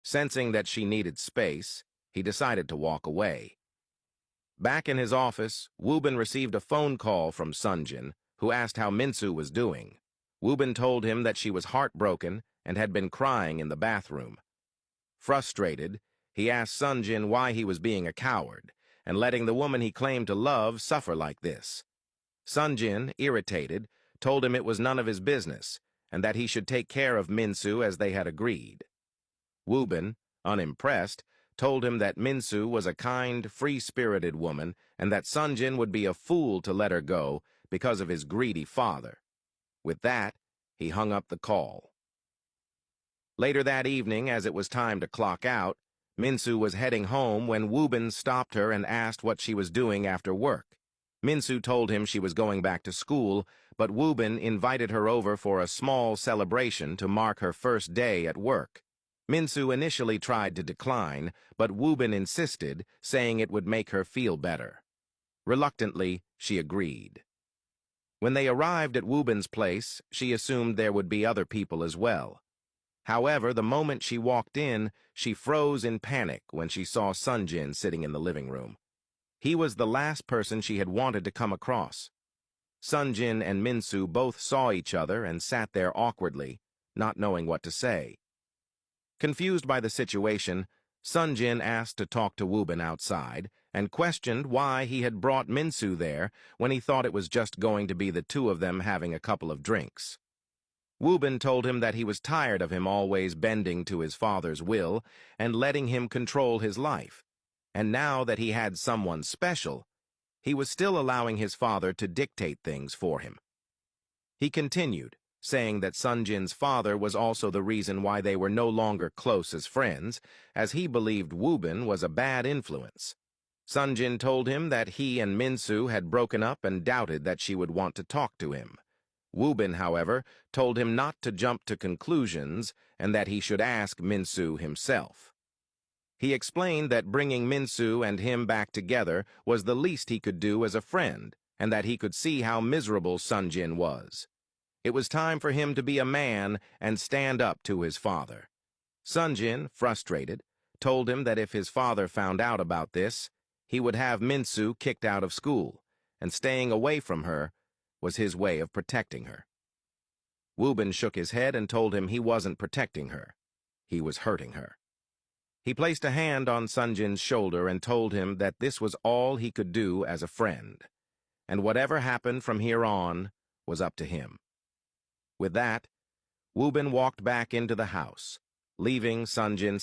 Sensing that she needed space, he decided to walk away. Back in his office, Woobin received a phone call from Sunjin, who asked how Minsu was doing. Woobin told him that she was heartbroken and had been crying in the bathroom. Frustrated, he asked Sunjin why he was being a coward and letting the woman he claimed to love suffer like this. Sunjin, irritated, told him it was none of his business and that he should take care of Minsu as they had agreed. Woobin, unimpressed, told him that Minsu was a kind, free-spirited woman and that Sunjin would be a fool to let her go because of his greedy father. With that, he hung up the call. Later that evening, as it was time to clock out, Minsu was heading home when Woobin stopped her and asked what she was doing after work. Minsu told him she was going back to school, but Woobin invited her over for a small celebration to mark her first day at work. Minsu initially tried to decline, but Woobin insisted, saying it would make her feel better. Reluctantly, she agreed. When they arrived at Woobin's place, she assumed there would be other people as well. However, the moment she walked in, she froze in panic when she saw Sunjin sitting in the living room. He was the last person she had wanted to come across. Sunjin and Minsu both saw each other and sat there awkwardly, not knowing what to say. Confused by the situation, Sunjin asked to talk to Woobin outside and questioned why he had brought Minsu there when he thought it was just going to be the two of them having a couple of drinks. Woobin told him that he was tired of him always bending to his father's will and letting him control his life, and now that he had someone special, he was still allowing his father to dictate things for him. He continued, saying that Sunjin's father was also the reason why they were no longer close as friends, as he believed Woobin was a bad influence. Sunjin told him that he and Minsu had broken up and doubted that she would want to talk to him. Woobin, however, told him not to jump to conclusions and that he should ask Minsu himself. He explained that bringing Minsu and him back together was the least he could do as a friend and that he could see how miserable Sunjin was. It was time for him to be a man and stand up to his father. Sunjin, frustrated, told him that if his father found out about this, he would have Minsu kicked out of school, and staying away from her was his way of protecting her. Woobin shook his head and told him he wasn't protecting her. He was hurting her. He placed a hand on Sunjin's shoulder and told him that this was all he could do as a friend, and whatever happened from here on was up to him. With that, Woobin walked back into the house, leaving Sunjin